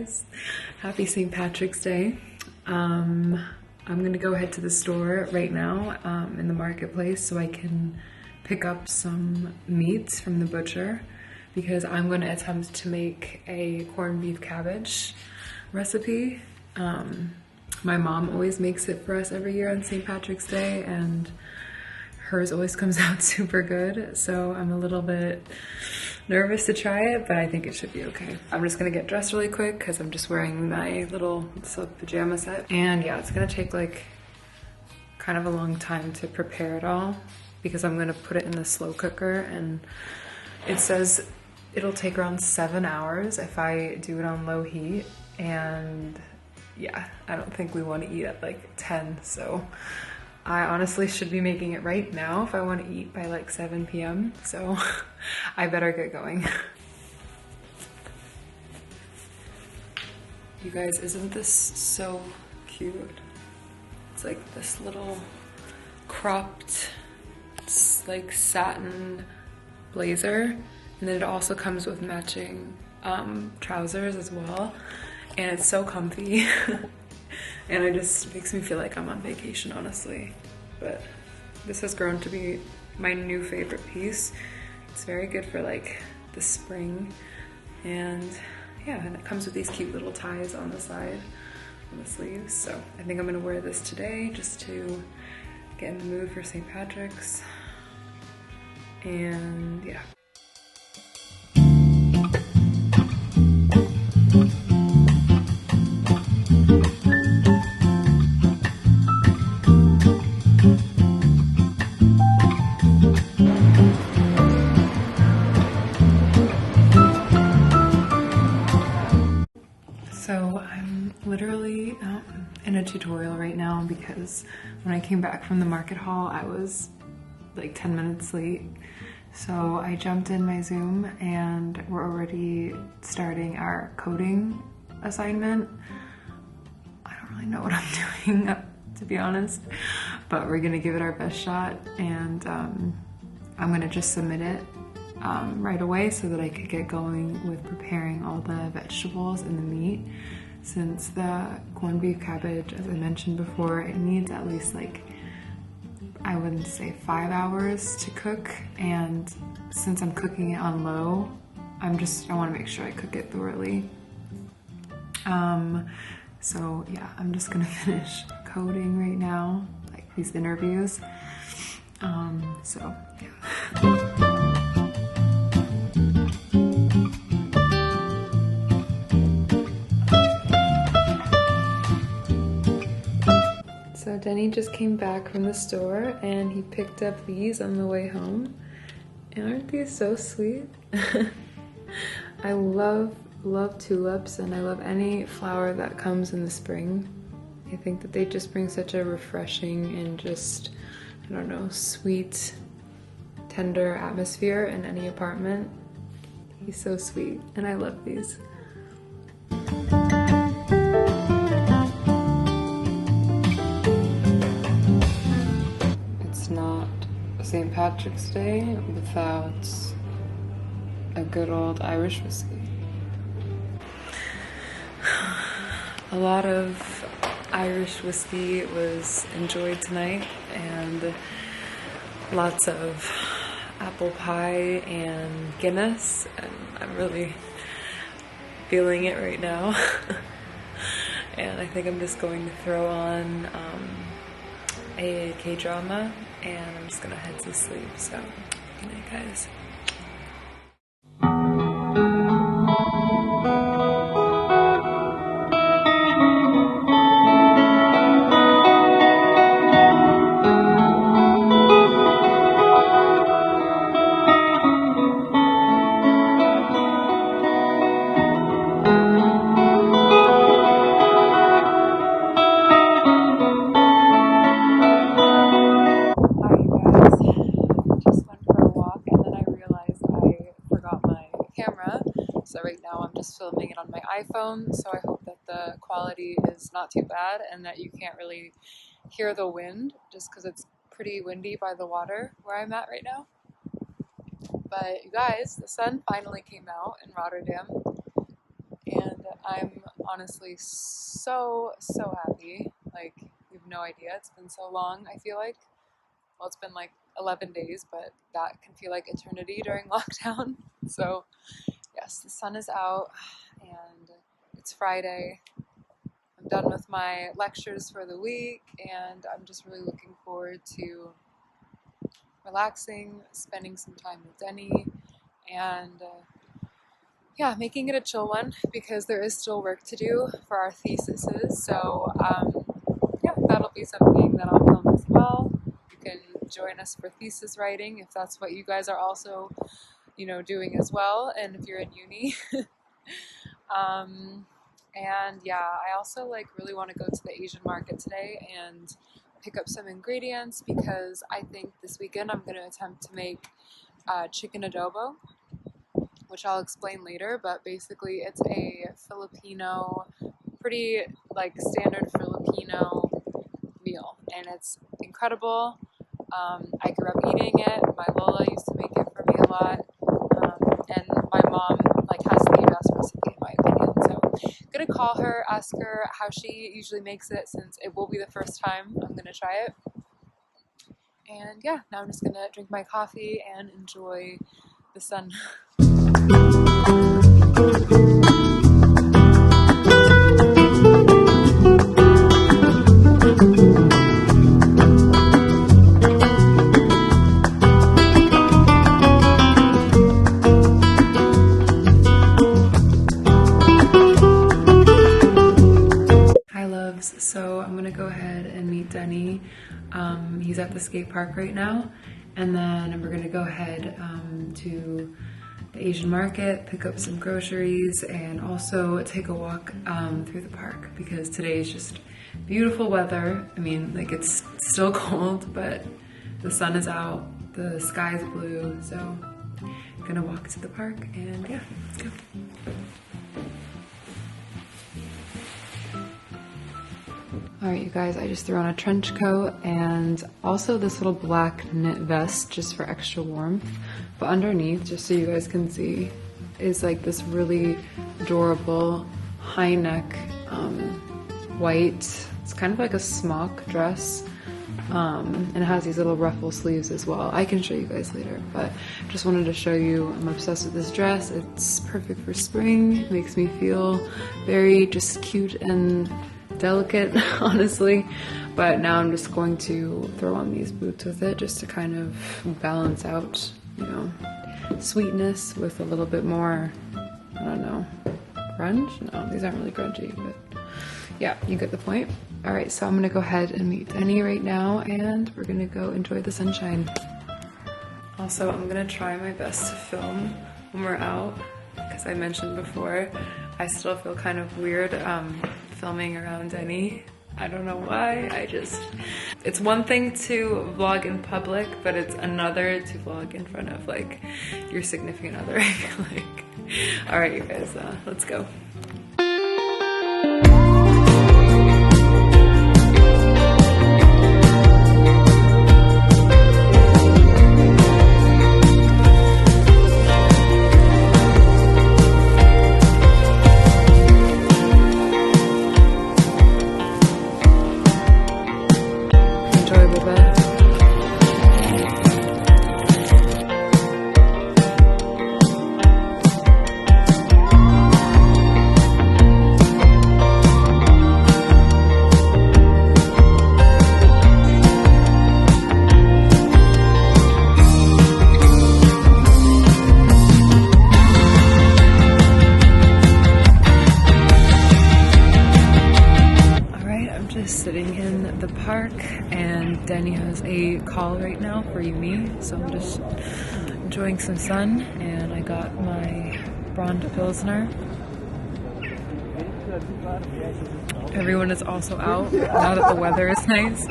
guys, happy St. Patrick's Day. I'm gonna go head to the store right now in the marketplace so I can pick up some meats from the butcher because I'm gonna attempt to make a corned beef cabbage recipe. My mom always makes it for us every year on St. Patrick's Day and hers always comes out super good, so I'm a little bit nervous to try it, but I think it should be okay. I'm just gonna get dressed really quick because I'm just wearing my little silk pajama set. And yeah, it's gonna take like kind of a long time to prepare it all because I'm gonna put it in the slow cooker, and it says it'll take around 7 hours if I do it on low heat. And yeah, I don't think we want to eat at like 10, so I honestly should be making it right now if I want to eat by like 7 p.m. So I better get going. You guys, isn't this so cute? It's like this little cropped, like satin blazer. And then it also comes with matching trousers as well. And it's so comfy. And it just makes me feel like I'm on vacation, honestly. But this has grown to be my new favorite piece. It's very good for like the spring. And yeah, and it comes with these cute little ties on the side, on the sleeves. So I think I'm gonna wear this today just to get in the mood for St. Patrick's. And yeah. So I'm literally in a tutorial right now because when I came back from the market haul, I was like 10 minutes late. So I jumped in my Zoom and we're already starting our coding assignment. I don't really know what I'm doing, to be honest, but we're gonna give it our best shot, and I'm gonna just submit it right away so that I could get going with preparing all the vegetables and the meat. Since the corned beef cabbage, as I mentioned before, it needs at least like, I wouldn't say 5 hours to cook, and since I'm cooking it on low, I want to make sure I cook it thoroughly. So yeah, I'm just gonna finish coding right now, like these interviews. So yeah. So Denny just came back from the store and he picked up these on the way home. And aren't these so sweet? I love tulips, and I love any flower that comes in the spring. I think that they just bring such a refreshing and just, I don't know, sweet, tender atmosphere in any apartment. He's so sweet, and I love these. It's not St. Patrick's Day without a good old Irish whiskey. A lot of Irish whiskey was enjoyed tonight, and lots of apple pie and Guinness, and I'm really feeling it right now. And I think I'm just going to throw on a K-drama, and I'm just gonna head to sleep. So good night, guys. So right now I'm just filming it on my iPhone, so I hope that the quality is not too bad and that you can't really hear the wind just because it's pretty windy by the water where I'm at right now. But you guys, the sun finally came out in Rotterdam, and I'm honestly so happy. Like, you have no idea. It's been so long, I feel like. Well, it's been like 11 days, but that can feel like eternity during lockdown. So, yes, the sun is out and it's Friday. I'm done with my lectures for the week, and I'm just really looking forward to relaxing, spending some time with Denny, and yeah, making it a chill one because there is still work to do for our theses. So yeah, that'll be something that I'll film as well. You can join us for thesis writing if that's what you guys are also, doing as well, and if you're in uni. And yeah, I also really want to go to the Asian market today and pick up some ingredients because I think this weekend I'm going to attempt to make chicken adobo, which I'll explain later, but basically it's a Filipino, pretty standard Filipino meal, and it's incredible. I grew up eating it. My Lola used to make it for me a lot, and my mom has the best recipe in my opinion. So I'm gonna call her, ask her how she usually makes it, since it will be the first time I'm gonna try it. And yeah, now I'm just gonna drink my coffee and enjoy the sun. So I'm gonna go ahead and meet Denny. He's at the skate park right now, and then we're gonna go ahead to the Asian market, pick up some groceries, and also take a walk through the park because today is just beautiful weather. I mean, it's still cold, but the sun is out, the sky is blue, so I'm gonna walk to the park, and yeah, let's go. Alright you guys, I just threw on a trench coat and also this little black knit vest just for extra warmth. But underneath, just so you guys can see, is this really adorable high neck white, it's kind of like a smock dress. And it has these little ruffle sleeves as well. I can show you guys later, but just wanted to show you I'm obsessed with this dress. It's perfect for spring. It makes me feel very just cute and delicate, honestly. But now I'm just going to throw on these boots with it just to kind of balance out, sweetness with a little bit more, I don't know, grunge? No, these aren't really grungy, but yeah, you get the point. All right, so I'm gonna go ahead and meet Denny right now, and we're gonna go enjoy the sunshine. Also, I'm gonna try my best to film when we're out, because I mentioned before, I still feel kind of weird filming around Denny. I don't know why, it's one thing to vlog in public, but it's another to vlog in front of your significant other, I feel like. All right, you guys, let's go. Sitting in the park, and Danny has a call right now for uni, so I'm just enjoying some sun, and I got my Brand Pilsner. Everyone is also out now that the weather is nice,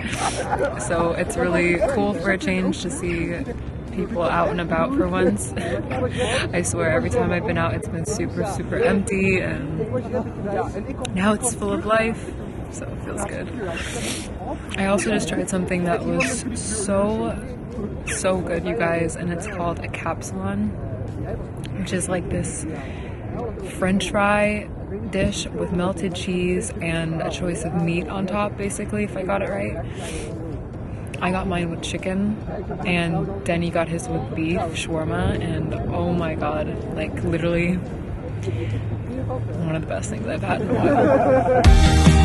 so it's really cool for a change to see people out and about for once. I swear every time I've been out it's been super empty, and now it's full of life. So it feels good. I also just tried something that was so good, you guys, and it's called a capsulon, which is this French fry dish with melted cheese and a choice of meat on top, basically, if I got it right. I got mine with chicken, and Denny got his with beef, shawarma, and oh my god, like literally one of the best things I've had in a while.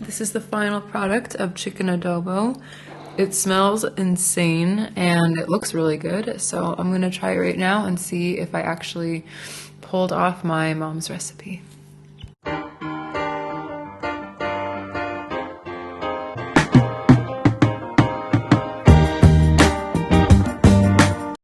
This is the final product of chicken adobo. It smells insane and it looks really good. So I'm gonna try it right now and see if I actually pulled off my mom's recipe.